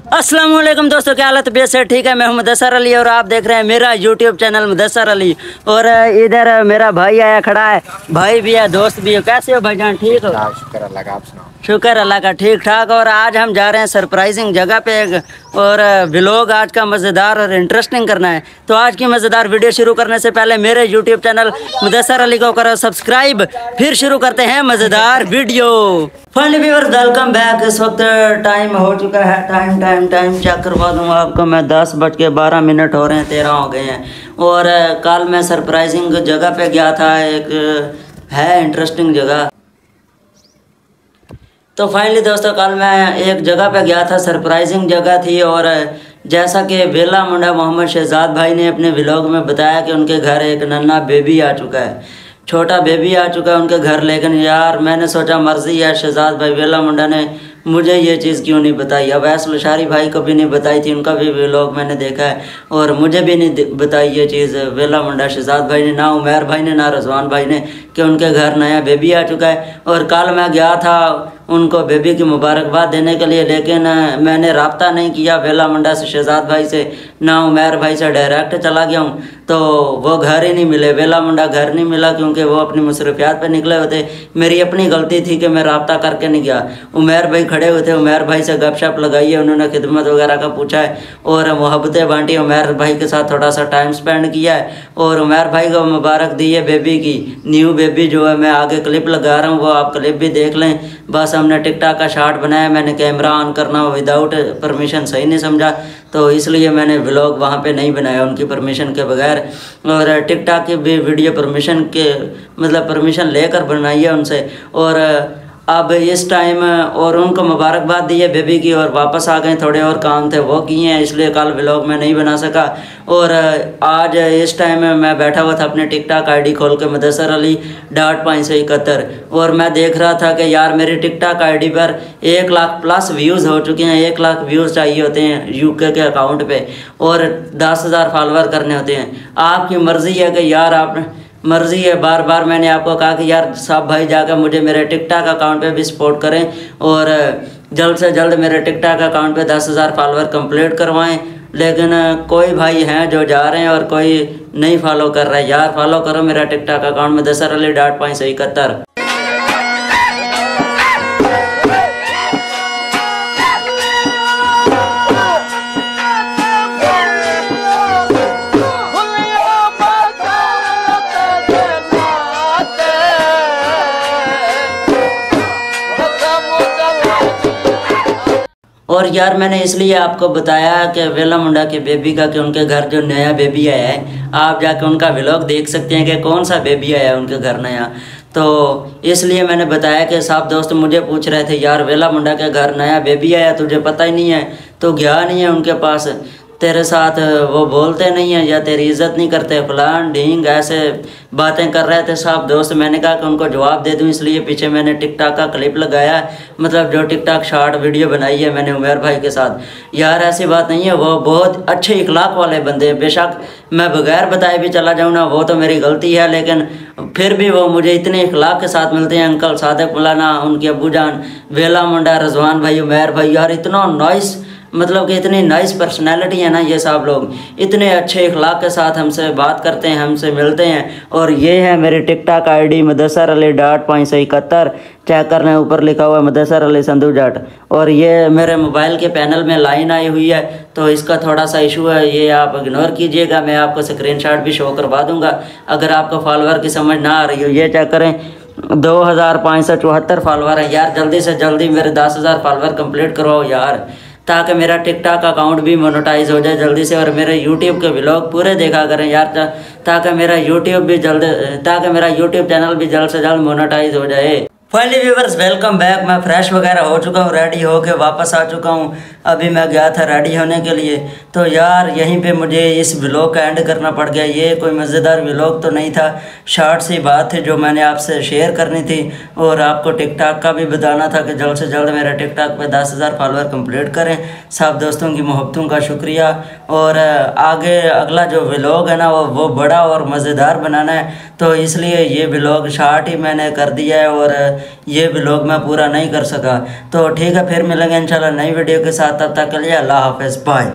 अस्सलाम वालेकुम दोस्तों, क्या हालत बेस है? ठीक है, मैं हूं मुदस्सर अली और आप देख रहे हैं मेरा यूट्यूब चैनल मुदस्सर अली। और इधर मेरा भाई आया खड़ा है, भाई भी है, दोस्त भी है। कैसे हो भाईजान? ठीक हो? शुक्र अल्लाह का, आप सुनाओ। शुक्र अल्लाह का, ठीक ठाक। और आज हम जा रहे हैं सरप्राइजिंग जगह पे और व्लॉग आज का मज़ेदार और इंटरेस्टिंग करना है। तो आज की मज़ेदार वीडियो शुरू करने से पहले मेरे यूट्यूब चैनल मुदस्सर अली को करो सब्सक्राइब। फिर शुरू करते हैं मज़ेदार video. Finally viewers, welcome back. इस वक्त टाइम हो चुका है, टाइम चेक करवा दूँगा आपको मैं। 10:12 हो रहे हैं, 13 हो गए हैं। और कल मैं सरप्राइजिंग जगह पे गया था, एक है इंटरेस्टिंग जगह। तो फाइनली दोस्तों, कल मैं एक जगह पे गया था, सरप्राइजिंग जगह थी। और जैसा कि वेला मुंडा मोहम्मद शहजाद भाई ने अपने व्लॉग में बताया कि उनके घर एक नन्हा बेबी आ चुका है, छोटा बेबी आ चुका है उनके घर। लेकिन यार मैंने सोचा मर्जी है शहजाद भाई वेला मुंडा ने मुझे ये चीज़ क्यों नहीं बताई। अब ऐस लशारी भाई को भी नहीं बताई थी, उनका भी व्लॉग मैंने देखा है, और मुझे भी नहीं बताई ये चीज़ वेला मुंडा शहजाद भाई ने, ना उमर भाई ने, ना रजवान भाई ने, कि उनके घर नया बेबी आ चुका है। और कल मैं गया था उनको बेबी की मुबारकबाद देने के लिए, लेकिन मैंने रब्ता नहीं किया वेला मुंडा से, शहजाद भाई से, ना उमर भाई से, डायरेक्ट चला गया हूँ। तो वो घर ही नहीं मिले, वेला मुंडा घर नहीं मिला, क्योंकि वो अपनी मसरूफियात पे निकले होते। मेरी अपनी गलती थी कि मैं रब्ता करके नहीं गया। उमर भाई खड़े हुए थे, उमर भाई से गपशप लगाई है, उन्होंने खिदमत वगैरह का पूछा है और मोहब्बतें बांटी। उमर भाई के साथ थोड़ा सा टाइम स्पेंड किया है और उमर भाई को मुबारक दी है बेबी की। न्यू बेबी जो है, मैं आगे क्लिप लगा रहा हूँ, वो आप क्लिप भी देख लें। बस हमने टिकटॉक का शॉट बनाया, मैंने कैमरा ऑन करना विदाउट परमिशन सही नहीं समझा, तो इसलिए मैंने व्लॉग वहाँ पे नहीं बनाया उनकी परमिशन के बगैर। और टिकटॉक की भी वीडियो परमिशन के मतलब परमिशन लेकर बनाई है उनसे। और अब इस टाइम और उनको मुबारकबाद दी है बेबी की, और वापस आ गए, थोड़े और काम थे वो किए हैं, इसलिए कल व्लॉग में नहीं बना सका। और आज इस टाइम मैं बैठा हुआ था अपने टिकटॉक आईडी खोल के, मुदस्सर अली .571, और मैं देख रहा था कि यार मेरी टिकटॉक आईडी पर 1 लाख प्लस व्यूज़ हो चुके हैं। 1 लाख व्यूज़ चाहिए होते हैं यूके के अकाउंट पे, और 10,000 फॉलोअर करने होते हैं। आपकी मर्ज़ी है कि यार आप मर्ज़ी है, बार बार मैंने आपको कहा कि यार साहब भाई जाकर मुझे मेरे टिकटॉक अकाउंट पे भी सपोर्ट करें, और जल्द से जल्द मेरे टिकटॉक अकाउंट पे 10,000 फॉलोअर कंप्लीट करवाएं। लेकिन कोई भाई हैं जो जा रहे हैं और कोई नहीं फॉलो कर रहा है। यार फॉलो करो मेरा टिकटॉक अकाउंट में, मुदस्सर अली .571। और यार मैंने इसलिए आपको बताया कि वेला मुंडा के बेबी का, कि उनके घर जो नया बेबी आया है, आप जाकर उनका व्लॉग देख सकते हैं कि कौन सा बेबी आया है उनके घर नया। तो इसलिए मैंने बताया कि साहब दोस्त मुझे पूछ रहे थे यार वेला मुंडा के घर नया बेबी आया, तुझे पता ही नहीं है, तो गया नहीं है उनके पास, तेरे साथ वो बोलते नहीं हैं या तेरी इज़्ज़त नहीं करते, फलान ढींग ऐसे बातें कर रहे थे साहब दोस्त। मैंने कहा कि उनको जवाब दे दूं, इसलिए पीछे मैंने टिकटॉक का क्लिप लगाया, मतलब जो टिकटॉक शॉर्ट वीडियो बनाई है मैंने उमर भाई के साथ। यार ऐसी बात नहीं है, वो बहुत अच्छे इखलाक वाले बंदे हैं। बेशक मैं बगैर बताए भी चला जाऊँ ना, वो तो मेरी गलती है, लेकिन फिर भी वो मुझे इतने इखलाक के साथ मिलते हैं। अंकल सादिक मौलाना, उनके अब्बू जान, वेला मुंडा, रजवान भाई, उमर भाई, यार इतना नाइस, मतलब कि इतनी नाइस पर्सनैलिटी है ना ये सब लोग, इतने अच्छे इखलाक के साथ हमसे बात करते हैं, हमसे मिलते हैं। और ये है मेरी TikTok ID Mudassar Ali .571, check करने ऊपर लिखा हुआ है मुदस्सर अली संधू जाट। और ये मेरे मोबाइल के पैनल में लाइन आई हुई है, तो इसका थोड़ा सा इशू है, ये आप इग्नोर कीजिएगा। मैं आपको स्क्रीनशॉट भी शो करवा दूंगा अगर आपको फॉलोअर की समझ ना आ रही हो। ये चेक करें, 2,574 फॉलोअर हैं। यार जल्दी से जल्दी मेरे 10,000 फॉलोअर कंप्लीट करवाओ यार, ताकि मेरा टिकटॉक अकाउंट भी मोनेटाइज हो जाए जल्दी से, और मेरे यूट्यूब के व्लॉग पूरे देखा करें यार, ताकि मेरा यूट्यूब चैनल भी जल्द से जल्द मोनेटाइज हो जाए। Finally viewers, welcome back. मैं फ्रेश वगैरह हो चुका हूँ, रेडी होके वापस आ चुका हूँ। अभी मैं गया था रेडी होने के लिए, तो यार यहीं पे मुझे इस व्लॉग का एंड करना पड़ गया। ये कोई मज़ेदार व्लॉग तो नहीं था, शॉर्ट सी बात थी जो मैंने आपसे शेयर करनी थी, और आपको टिकटॉक का भी बताना था कि जल्द से जल्द मेरा टिकटॉक पे 10,000 फॉलोअर कंप्लीट करें। सब दोस्तों की मोहब्बतों का शुक्रिया। और आगे अगला जो व्लॉग है ना वो बड़ा और मज़ेदार बनाना है, तो इसलिए ये व्लॉग शॉर्ट ही मैंने कर दिया है। और ये व्लॉग मैं पूरा नहीं कर सका। तो ठीक है, फिर मिलेंगे इंशाल्लाह नई वीडियो के साथ। तब तक के लिए अल्लाह हाफ़िज़, बाय।